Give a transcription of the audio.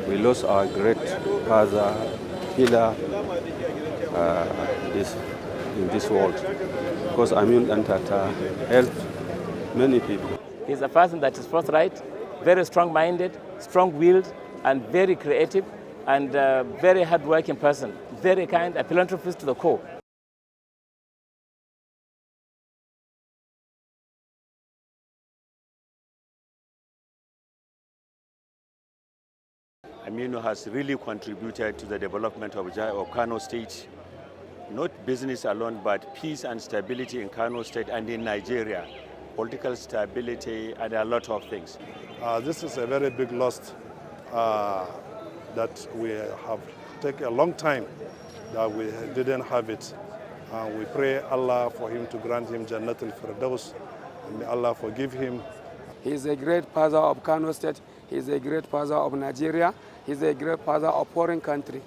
We lost our great father, healer, in this world, because Aminu Dantata helped many people. He's a person that is forthright, very strong-minded, strong-willed, and very creative, and very hard-working person, very kind, a philanthropist to the core. Aminu has really contributed to the development of Kano State, not business alone, but peace and stability in Kano State and in Nigeria, political stability and a lot of things. This is a very big loss that we have taken a long time that we didn't have it. We pray Allah for him to grant him Jannatul Firdaus, and may Allah forgive him. He is a great father of Kano State. He is a great father of Nigeria. He is a great father of foreign country.